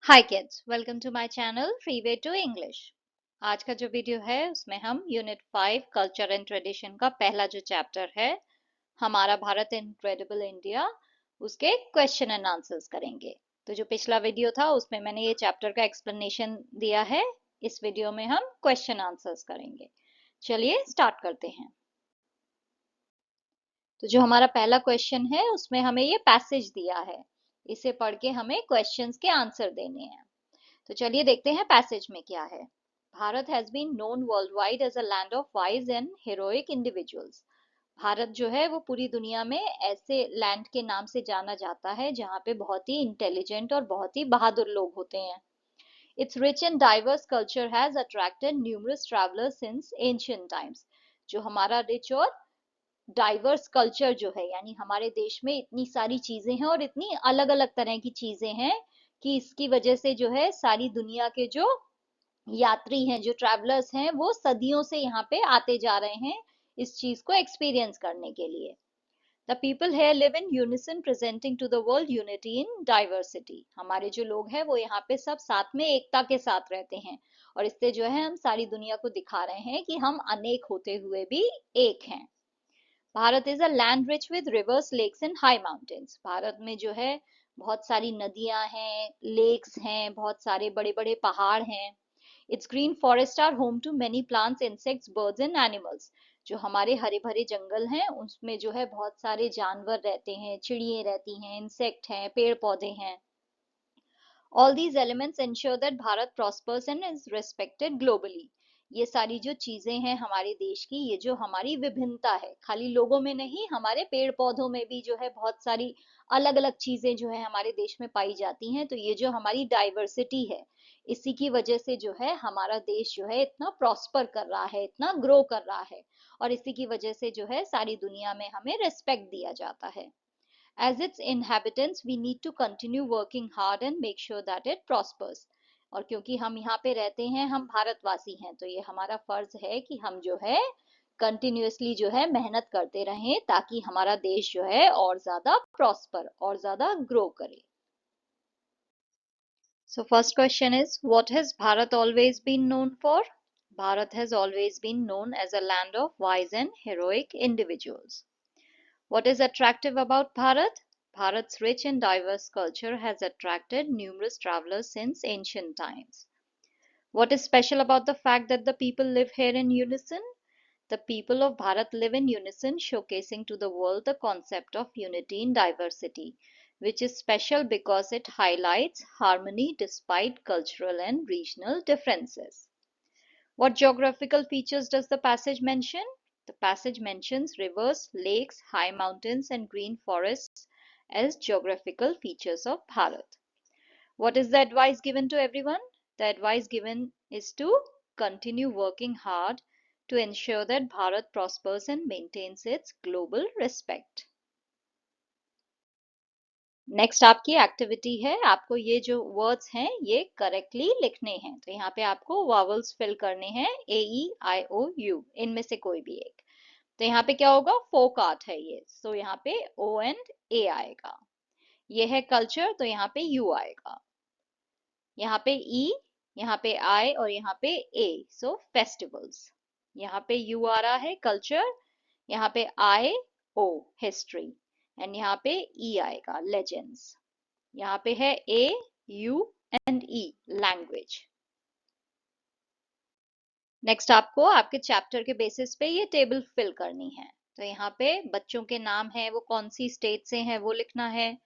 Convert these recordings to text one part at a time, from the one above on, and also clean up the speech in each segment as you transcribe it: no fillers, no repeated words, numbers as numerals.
Hi kids, welcome to my channel freeway to English. आज का जो वीडियो है उसमें हम यूनिट 5 कल्चर एंड ट्रेडिशन का पहला जो चैप्टर है हमारा भारत इनक्रेडिबल इंडिया, उसके क्वेश्चन एंड आंसर्स करेंगे। तो जो पिछला वीडियो था उसमें मैंने ये चैप्टर का एक्सप्लेनेशन दिया है। इस वीडियो में हम क्वेश्चन आंसर्स करेंगे। चलिए स्टार्ट करते हैं। तो जो हमारा पहला क्वेश्चन है उसमें हमें ये पैसेज दिया है, इसे पढ़ के हमें क्वेश्चंस के आंसर देने हैं। तो चलिए देखते हैं पैसेज में क्या है। Bharat has been known world wide as a land of wise and heroic individuals. Bharat जो है वो पूरी दुनिया में ऐसे लैंड के नाम से जाना जाता है जहाँ पे बहुत ही इंटेलिजेंट और बहुत ही बहादुर लोग होते हैं। It's rich and diverse culture has attracted numerous travellers since ancient times. जो हमारा रिच और डाइवर्स कल्चर जो है, यानी हमारे देश में इतनी सारी चीजें हैं और इतनी अलग अलग तरह की चीजें हैं कि इसकी वजह से जो है सारी दुनिया के जो यात्री हैं, जो ट्रैवलर्स हैं, वो सदियों से यहाँ पे आते जा रहे हैं इस चीज को एक्सपीरियंस करने के लिए। The people here live in unison presenting to the world unity in diversity. हमारे जो लोग हैं वो यहाँ पे सब साथ में एकता के साथ रहते हैं और इससे जो है हम सारी दुनिया को दिखा रहे हैं कि हम अनेक होते हुए भी एक हैं। Bharat is a land rich with rivers, lakes and high mountains. Bharat में जो है बहुत सारी नदियां हैं, लेक्स हैं, बहुत सारे बड़े बड़े पहाड़ हैं। Its green forest are home to many plants, insects, birds and animals. जो हमारे हरे भरे जंगल हैं उसमें जो है बहुत सारे जानवर रहते हैं, चिड़िए रहती हैं, इंसेक्ट हैं, पेड़ पौधे हैं। All these elements ensure that Bharat prospers and is respected globally. ये सारी जो चीजें हैं हमारे देश की, ये जो हमारी विभिन्नता है, खाली लोगों में नहीं, हमारे पेड़ पौधों में भी जो है बहुत सारी अलग अलग चीजें जो है हमारे देश में पाई जाती हैं। तो ये जो हमारी डाइवर्सिटी है, इसी की वजह से जो है हमारा देश जो है इतना प्रॉस्पर कर रहा है, इतना ग्रो कर रहा है, और इसी की वजह से जो है सारी दुनिया में हमें रिस्पेक्ट दिया जाता है। As its inhabitants, we need to continue working hard and make sure that it prospers. और क्योंकि हम यहाँ पे रहते हैं, हम भारतवासी हैं, तो ये हमारा फर्ज है कि हम जो है कंटिन्यूअसली जो है मेहनत करते रहें ताकि हमारा देश जो है और ज्यादा प्रॉस्पर और ज्यादा ग्रो करे। So first question is, what has Bharat always been known for? Bharat has always been known as a land of wise and heroic individuals. What is attractive about Bharat? Bharat's rich and diverse culture has attracted numerous travelers since ancient times. What is special about the fact that the people live here in unison? The people of Bharat live in unison, showcasing to the world the concept of unity in diversity, which is special because it highlights harmony despite cultural and regional differences. What geographical features does the passage mention? The passage mentions rivers, lakes, high mountains, and green forests as geographical features of Bharat. What is the advice given to everyone? The advice given is to continue working hard to ensure that Bharat prospers and maintains its global respect. Next आपकी activity है, आपको ये जो words हैं ये correctly लिखने हैं। तो यहाँ पे आपको वावल्स फिल करने हैं, ए ई आई ओ यू, इनमें से कोई भी एक। तो यहाँ पे क्या होगा, फोक आर्ट है ये, तो यहाँ पे ओ एंड ए आएगा। ये है कल्चर, तो यहाँ पे यू आएगा। यहाँ पे ई, यहाँ पे आई और यहाँ पे ए, सो फेस्टिवल्स। यहाँ पे यू आ रहा है कल्चर, यहाँ पे आई ओ हिस्ट्री, एंड यहाँ पे ई आएगा लेजेंड्स। यहाँ पे है A U and E language. Next आपको आपके चैप्टर के बेसिस पे ये टेबल फिल करनी है। तो यहाँ पे बच्चों के नाम है, वो कौन सी स्टेट से हैं वो लिखना है,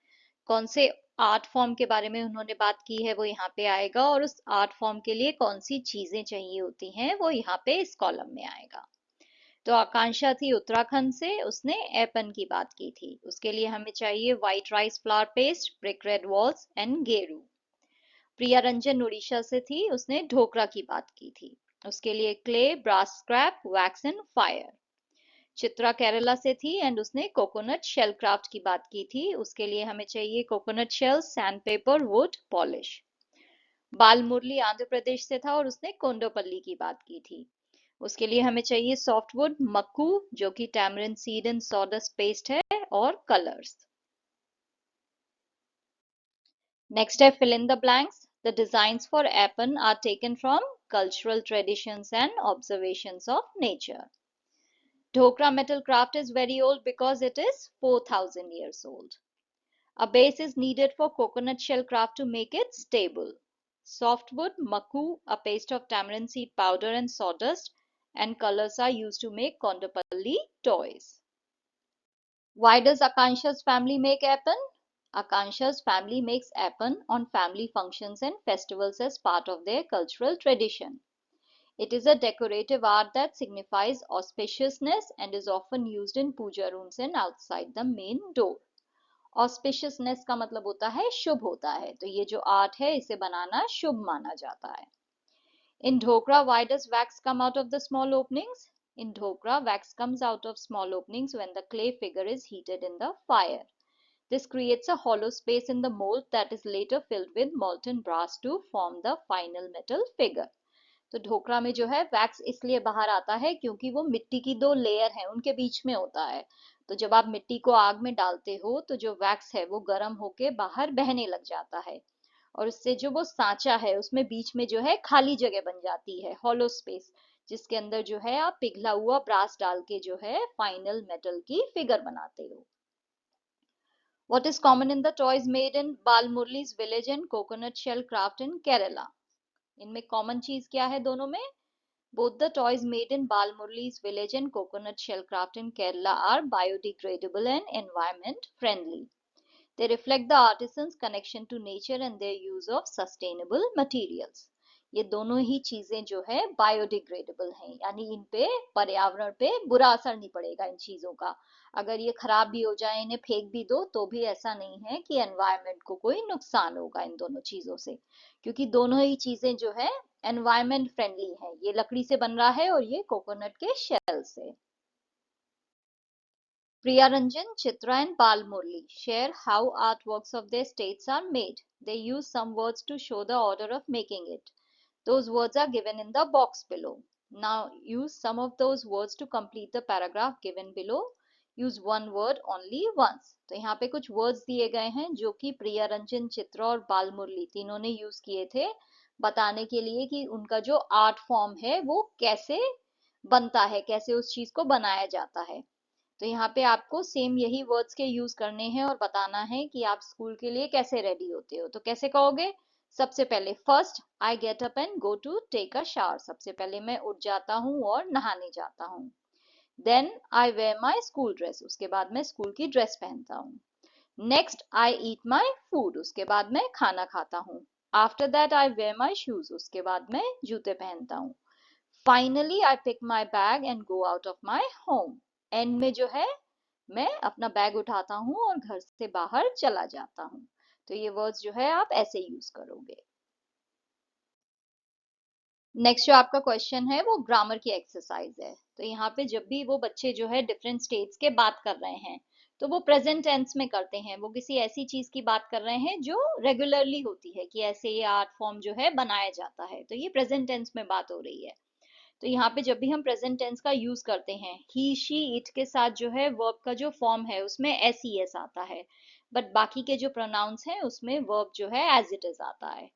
कौन से आर्ट फॉर्म के बारे में उन्होंने बात की है वो यहाँ पे आएगा, और उस आर्ट फॉर्म के लिए कौन सी चीजें चाहिए होती हैं वो यहाँ पे इस कॉलम में आएगा। तो आकांक्षा थी उत्तराखंड से, उसने एपन की बात की थी, उसके लिए हमें चाहिए white rice flour paste, brick red walls and गेरू। प्रिया रंजन उड़ीसा से थी, उसने ढोकरा की बात की थी, उसके लिए clay, brass scrap, wax and fire. Chitra Kerala से थी एंड उसने कोकोनट शेल क्राफ्ट की बात की थी, उसके लिए हमें चाहिए coconut shell, sand paper, wood, polish. Bal Murali Andhra Pradesh से था और उसने कोंडोपल्ली की बात की थी, उसके लिए हमें चाहिए सॉफ्टवुड, मक्कू जो कि tamarind seed and sawdust paste है, और कलर्स। नेक्स्ट है fill in the blanks. The designs for appen are taken from cultural traditions and observations of nature. Dhokra metal craft is very old because it is 4,000 years old. A base is needed for coconut shell craft to make it stable. Softwood, maku, a paste of tamarind seed powder and sawdust, and colors are used to make Kondapalli toys. Why does Akansha's family make appen? Akansha's family makes appen on family functions and festivals as part of their cultural tradition. It is a decorative art that signifies auspiciousness and is often used in puja rooms and outside the main door. Auspiciousness का मतलब होता है शुभ होता है, तो ये जो art है इसे बनाना शुभ माना जाता है. In dhokra, why does wax come out of the small openings? In dhokra, wax comes out of small openings when the clay figure is heated in the fire. This creates a hollow space in the mold that is later filled with molten brass to form the final metal figure. तो ढोकरा में जो है wax इसलिए बाहर आता है क्योंकि वो मिट्टी की दो लेयर है उनके बीच में होता है. तो जब आप मिट्टी को आग में डालते हो तो जो वैक्स है वो गर्म होके बाहर बहने लग जाता है और उससे जो वो सांचा है उसमें बीच में जो है खाली जगह बन जाती है, हॉलो स्पेस, जिसके अंदर जो है आप पिघला हुआ ब्रास डाल के जो है फाइनल मेटल की फिगर बनाते हो. What is common in the toys made in Balmurli's village and coconut shell craft in Kerala? इनमें कॉमन चीज क्या है दोनों में? Both the toys made in Balmurli's village and coconut shell craft in Kerala are biodegradable and environment friendly. They reflect the artisans' connection to nature and their use of sustainable materials. ये दोनों ही चीजें जो है biodegradable हैं, यानी इन पे पर्यावरण पे बुरा असर नहीं पड़ेगा इन चीजों का. अगर ये खराब भी हो जाए, इन्हें फेंक भी दो तो भी ऐसा नहीं है कि एनवायरनमेंट को कोई नुकसान होगा इन दोनों चीजों से, क्योंकि दोनों ही चीजें जो है एनवायरनमेंट फ्रेंडली है. ये लकड़ी से बन रहा है और ये कोकोनट के शेल से. Priyaranjan, Chitra and Balmurli share how artworks of their states are made. They use some words to show the order of making it. Those words are given in the box below. Now use some of those words to complete the paragraph given below. Use one word only once. तो यहाँ पे कुछ words दिए गए हैं जो कि प्रियरंजन, चित्रा और बालमुरली तीनों ने यूज किए थे बताने के लिए कि उनका जो आर्ट फॉर्म है वो कैसे बनता है, कैसे उस चीज को बनाया जाता है. तो यहाँ पे आपको सेम यही वर्ड्स के यूज करने हैं और बताना है कि आप स्कूल के लिए कैसे रेडी होते हो. तो कैसे कहोगे? सबसे पहले first I get up and go to take a shower. सबसे पहले मैं उठ जाता हूँ और नहाने जाता हूँ. Then I wear my school dress. उसके बाद मैं स्कूल की ड्रेस पहनता हूँ. Next I eat my food. उसके बाद मैं खाना खाता हूँ. After that I wear my shoes. उसके बाद मैं जूते पहनता हूँ. Finally I pick my bag and go out of my home. End में जो है मैं अपना बैग उठाता हूँ और घर से बाहर चला जाता हूँ. तो ये वर्ड्स जो है आप ऐसे यूज करोगे. नेक्स्ट जो आपका क्वेश्चन है वो ग्रामर की एक्सरसाइज है. तो यहाँ पे जब भी वो बच्चे जो है डिफरेंट स्टेट्स के बात कर रहे हैं तो वो प्रेजेंट टेंस में करते हैं. वो किसी ऐसी चीज की बात कर रहे हैं जो रेगुलरली होती है कि ऐसे ये आर्ट फॉर्म जो है बनाया जाता है. तो ये प्रेजेंट टेंस में बात हो रही है. तो यहाँ पे जब भी हम प्रेजेंट टेंस का यूज करते हैं ही शी इट के साथ जो है वर्ब का जो फॉर्म है उसमें एस ई एस आता है, बट बाकी के जो प्रोनाउंस हैं उसमें वर्ब जो है एज इट इज आता है.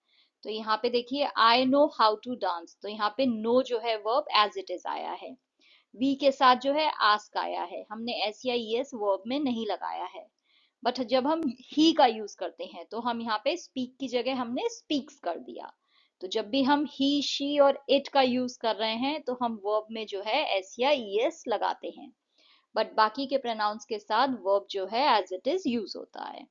तो यहाँ पे देखिए I know how to dance. तो यहाँ पे नो जो है वर्ब एज इट इज आया है. वी के साथ जो है आस्क आया है. हमने एस या ई एस वर्ब में नहीं लगाया है. बट जब हम ही का यूज करते हैं तो हम यहाँ पे स्पीक की जगह हमने स्पीक्स कर दिया. तो जब भी हम ही शी और इट का यूज कर रहे हैं तो हम वर्ब में जो है एस या ई एस लगाते हैं, बट बाकी के प्रोनाउंस के साथ वर्ब जो है एज इट इज यूज होता है.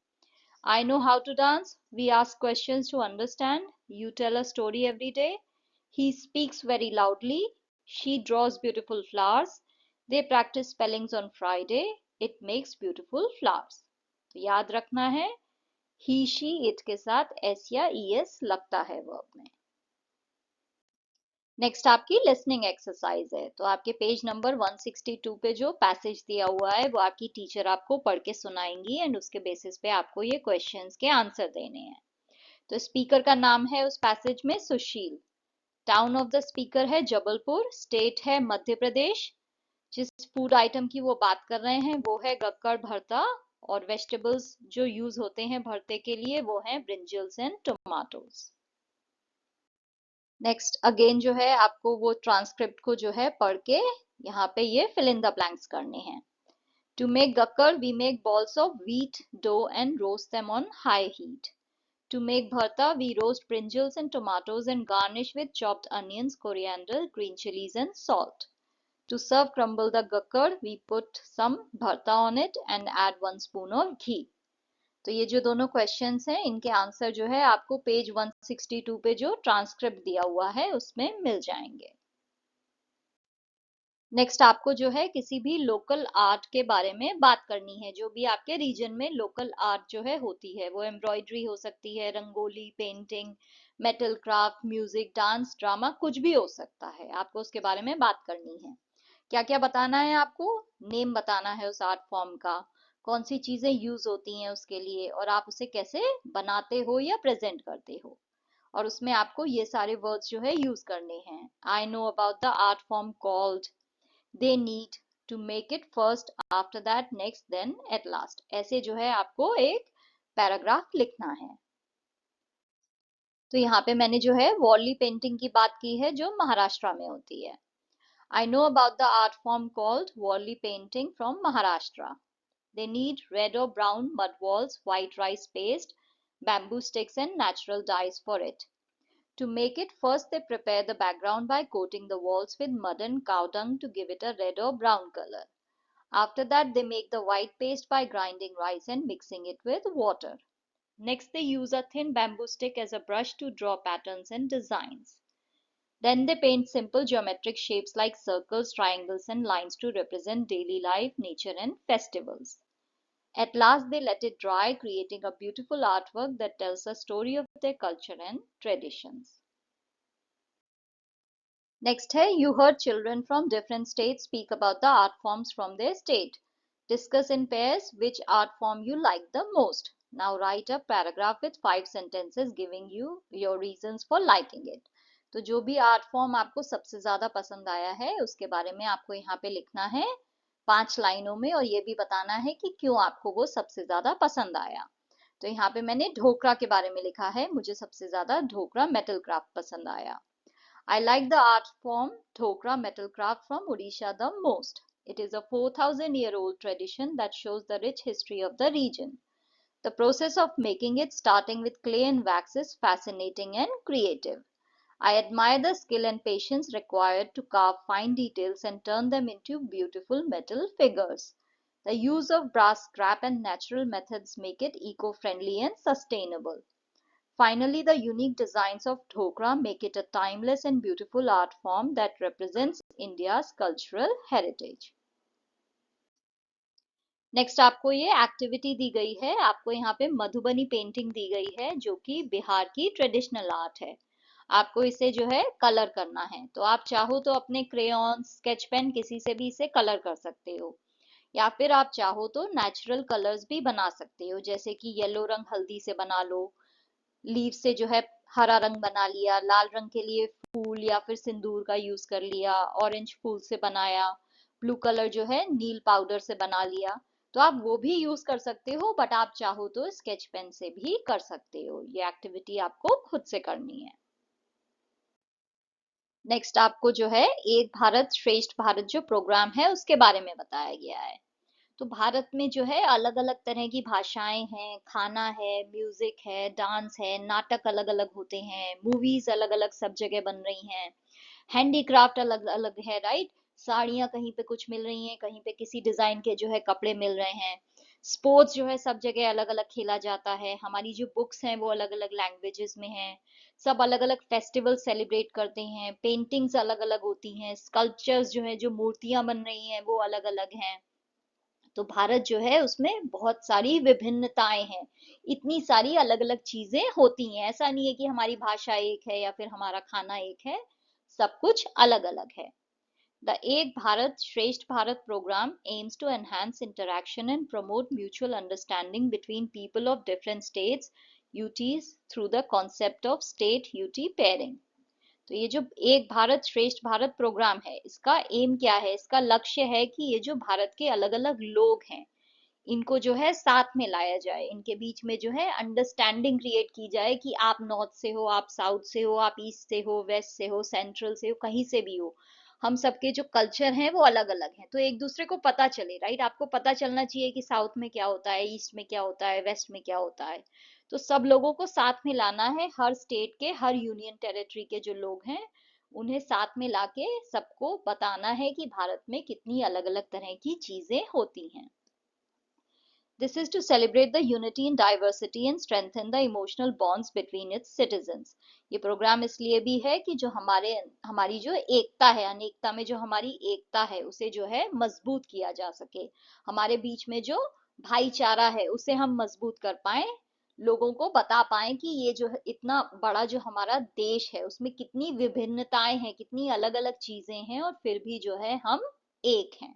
I know how to dance. We ask questions to understand. You tell a story every day. He speaks very loudly. She draws beautiful flowers. They practise spellings on Friday. It makes beautiful flowers. तो याद रखना है ही she it के साथ S या E S लगता है verb में. नेक्स्ट आपकी लिसनिंग एक्सरसाइज है. तो आपके पेज नंबर 162 पे जो पैसेज दिया हुआ है वो आपकी टीचर आपको पढ़ के सुनाएंगी एंड उसके बेसिस पे आपको ये क्वेश्चंस के आंसर देने हैं. तो स्पीकर का नाम है उस पैसेज में सुशील. टाउन ऑफ द स्पीकर है जबलपुर. स्टेट है मध्य प्रदेश. जिस फूड आइटम की वो बात कर रहे हैं वो है गक्कड़ भरता. और वेजिटेबल्स जो यूज होते हैं भरते के लिए वो हैं brinjals and tomatoes. Next again जो है आपको वो ट्रांसक्रिप्ट को जो है पढ़ के यहाँ पे ये फिल इन द ब्लैंक्स करने हैं। To make gakkar, we make balls of wheat dough and roast them on high heat. To make bharta, we roast brinjals and tomatoes and garnish with chopped onions, coriander, green chilies and salt. To serve crumble the gakkar, we put some bharta on it and add 1 spoon of ghee. तो ये जो दोनों questions हैं इनके answer जो है आपको page 162 पे जो ट्रांसक्रिप्ट दिया हुआ है उसमें मिल जाएंगे। नेक्स्ट आपको जो है किसी भी लोकल आर्ट के बारे में बात करनी है, जो भी आपके रीजन में लोकल आर्ट जो है होती है, वो एम्ब्रॉयडरी हो सकती है, rangoli, painting, metal craft, music, dance, drama, कुछ भी हो सकता है। आपको उसके बारे में बात करनी है। क्या क्या बताना है आपको? नेम बताना है उस आर्ट फॉर्म का, कौन सी चीजें यूज होती हैं उसके लिए, और आप उसे कैसे बनाते हो या प्रेजेंट करते हो। और उसमें आपको ये सारे वर्ड्स जो है यूज करने हैं। I know about the art form called, they need, to make it first, after that, next, then, at last। ऐसे जो है आपको एक पैराग्राफ लिखना है। तो यहाँ पे मैंने जो है वॉली पेंटिंग की बात की है जो महाराष्ट्र में होती है। I know about the art form called Wali painting from Maharashtra. They need red or brown mud walls, white rice paste, bamboo sticks and natural dyes for it. To make it, first they prepare the background by coating the walls with mud and cow dung to give it a red or brown color. After that, they make the white paste by grinding rice and mixing it with water. Next, they use a thin bamboo stick as a brush to draw patterns and designs. Then they paint simple geometric shapes like circles, triangles, and lines to represent daily life, nature, and festivals. At last, they let it dry, creating a beautiful artwork that tells a story of their culture and traditions. Next है, you heard children from different states speak about the art forms from their state. Discuss in pairs which art form you like the most. Now write a paragraph with 5 sentences giving you your reasons for liking it. तो जो भी art form आपको सबसे ज्यादा पसंद आया है उसके बारे में आपको यहाँ पे लिखना है 5 लाइनों में, और ये भी बताना है कि क्यों आपको वो सबसे ज्यादा पसंद आया। तो यहाँ पे मैंने ढोकरा के बारे में लिखा है, मुझे सबसे ज्यादा ढोकरा मेटल क्राफ्ट पसंद आया। I like the art form Dhokra metal craft from Odisha the most. It is a 4,000-year-old tradition that shows the rich history of the region. The process of making it, starting with clay and wax, is fascinating and creative. I admire the skill and patience required to carve fine details and turn them into beautiful metal figures. The use of brass scrap and natural methods make it eco-friendly and sustainable. Finally, the unique designs of dhokra make it a timeless and beautiful art form that represents India's cultural heritage. Next आपको ये activity दी गई है, आपको यहाँ पे Madhubani painting दी गई है जो कि बिहार की ट्रेडिशनल आर्ट है। आपको इसे जो है कलर करना है, तो आप चाहो तो अपने क्रेयॉन, स्केच पेन, किसी से भी इसे कलर कर सकते हो, या फिर आप चाहो तो नेचुरल कलर्स भी बना सकते हो, जैसे कि येलो रंग हल्दी से बना लो, लीव से जो है हरा रंग बना लिया, लाल रंग के लिए फूल या फिर सिंदूर का यूज कर लिया, ऑरेंज फूल से बनाया, ब्लू कलर जो है नील पाउडर से बना लिया। तो आप वो भी यूज कर सकते हो, बट आप चाहो तो स्केच पेन से भी कर सकते हो। ये एक्टिविटी आपको खुद से करनी है। नेक्स्ट आपको जो है एक भारत श्रेष्ठ भारत जो प्रोग्राम है उसके बारे में बताया गया है। तो भारत में जो है अलग अलग तरह की भाषाएं हैं, खाना है, म्यूजिक है, डांस है, नाटक अलग अलग होते हैं, मूवीज अलग अलग सब जगह बन रही हैं, हैंडीक्राफ्ट अलग अलग है, राइट। साड़ियाँ कहीं पे कुछ मिल रही हैं, कहीं पे किसी डिजाइन के जो है कपड़े मिल रहे हैं। स्पोर्ट्स जो है सब जगह अलग अलग खेला जाता है, हमारी जो बुक्स हैं वो अलग अलग लैंग्वेजेस में हैं, सब अलग अलग फेस्टिवल सेलिब्रेट करते हैं, पेंटिंग्स अलग अलग होती हैं, स्कल्पचर्स जो है जो मूर्तियां बन रही हैं वो अलग अलग हैं। तो भारत जो है उसमें बहुत सारी विभिन्नताएं हैं, इतनी सारी अलग अलग चीजें होती हैं। ऐसा नहीं है कि हमारी भाषा एक है या फिर हमारा खाना एक है, सब कुछ अलग अलग है। The Ek Bharat Shresth Bharat program aims to enhance interaction and promote mutual understanding between people of different states, UTs, through the concept of state-UT pairing. तो ये जो एक भारत श्रेष्ठ भारत प्रोग्राम है, इसका एम क्या है, इसका लक्ष्य है कि ये जो भारत के अलग अलग लोग हैं, इनको जो है साथ में लाया जाए, इनके बीच में जो है अंडरस्टैंडिंग क्रिएट की जाए कि आप नॉर्थ से हो, आप साउथ से हो, आप ईस्ट से हो, वेस्ट से हो, सेंट्रल से हो, कहीं से भी हो, हम सबके जो कल्चर हैं वो अलग अलग हैं, तो एक दूसरे को पता चले, राइट। आपको पता चलना चाहिए कि साउथ में क्या होता है, ईस्ट में क्या होता है, वेस्ट में क्या होता है। तो सब लोगों को साथ में लाना है, हर स्टेट के, हर यूनियन टेरिटरी के जो लोग हैं उन्हें साथ में लाके सबको बताना है कि भारत में कितनी अलग अलग तरह की चीजें होती हैं। This is to celebrate the unity in diversity and strengthen the emotional bonds between its citizens. ये प्रोग्राम इसलिए भी है कि जो हमारी जो एकता है, अनेकता में जो हमारी एकता है उसे जो है मजबूत किया जा सके, हमारे बीच में जो भाईचारा है उसे हम मजबूत कर पाए, लोगों को बता पाए कि ये जो है इतना बड़ा जो हमारा देश है उसमें कितनी विभिन्नताएं हैं, कितनी अलग अलग चीजें हैं, और फिर भी जो है हम एक हैं।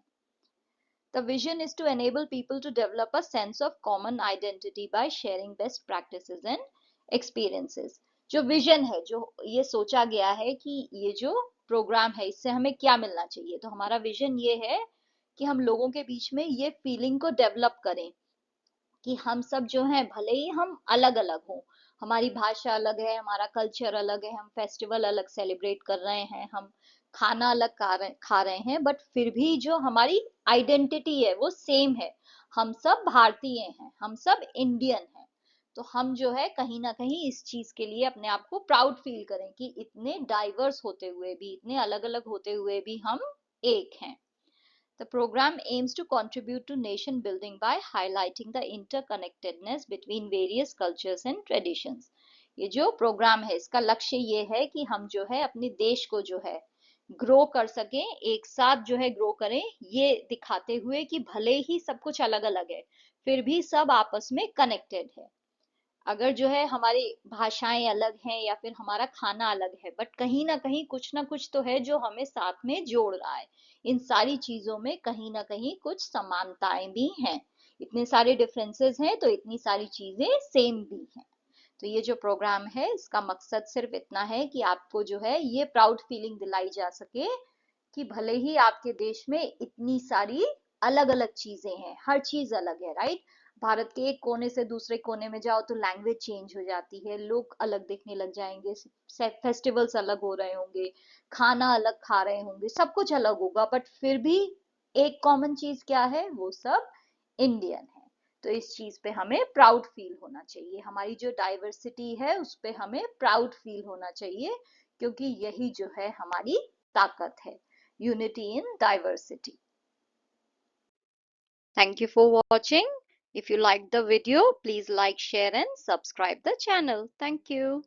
The vision is to enable people to develop a sense of common identity by sharing best practices and experiences. जो विजन है, जो ये सोचा गया है कि ये जो प्रोग्राम है इससे हमें क्या मिलना चाहिए, तो हमारा विजन ये है कि हम लोगों के बीच में ये फीलिंग को डेवलप करें कि हम सब जो हैं भले ही हम अलग अलग हों, हमारी भाषा अलग है, हमारा कल्चर अलग है, हम फेस्टिवल अलग सेलिब्रेट कर रहे हैं, हम खाना अलग खा रहे हैं, बट फिर भी जो हमारी आइडेंटिटी है वो सेम है, हम सब भारतीय हैं, हम सब इंडियन हैं। तो हम जो है कहीं ना कहीं इस चीज के लिए अपने आप को प्राउड फील करें कि इतने डाइवर्स होते हुए भी, इतने अलग अलग होते हुए भी हम एक हैं। The program aims to contribute to nation building by highlighting the interconnectedness between various cultures and traditions. ये जो प्रोग्राम है इसका लक्ष्य ये है कि हम जो है अपने देश को जो है ग्रो कर सकें, एक साथ जो है ग्रो करें, ये दिखाते हुए कि भले ही सब कुछ अलग अलग है फिर भी सब आपस में कनेक्टेड है। अगर जो है हमारी भाषाएं अलग हैं या फिर हमारा खाना अलग है, बट कहीं ना कुछ तो है जो हमें साथ में जोड़ रहा है, इन सारी चीजों में कहीं ना कहीं कुछ समानताएं भी हैं, इतने सारे डिफरेंसेस हैं तो इतनी सारी चीजें सेम भी हैं। तो ये जो प्रोग्राम है इसका मकसद सिर्फ इतना है कि आपको जो है ये प्राउड फीलिंग दिलाई जा सके कि भले ही आपके देश में इतनी सारी अलग अलग चीजें हैं, हर चीज अलग है, राइट। भारत के एक कोने से दूसरे कोने में जाओ तो लैंग्वेज चेंज हो जाती है, लोग अलग दिखने लग जाएंगे, फेस्टिवल्स अलग हो रहे होंगे, खाना अलग खा रहे होंगे, सब कुछ अलग होगा, बट फिर भी एक कॉमन चीज क्या है, वो सब इंडियन है। तो इस चीज पे हमें प्राउड फील होना चाहिए, हमारी जो डाइवर्सिटी है उस पे हमें प्राउड फील होना चाहिए, क्योंकि यही जो है हमारी ताकत है, unity in diversity. Thank you for watching. If you liked the video, please like, share and subscribe the channel. Thank you.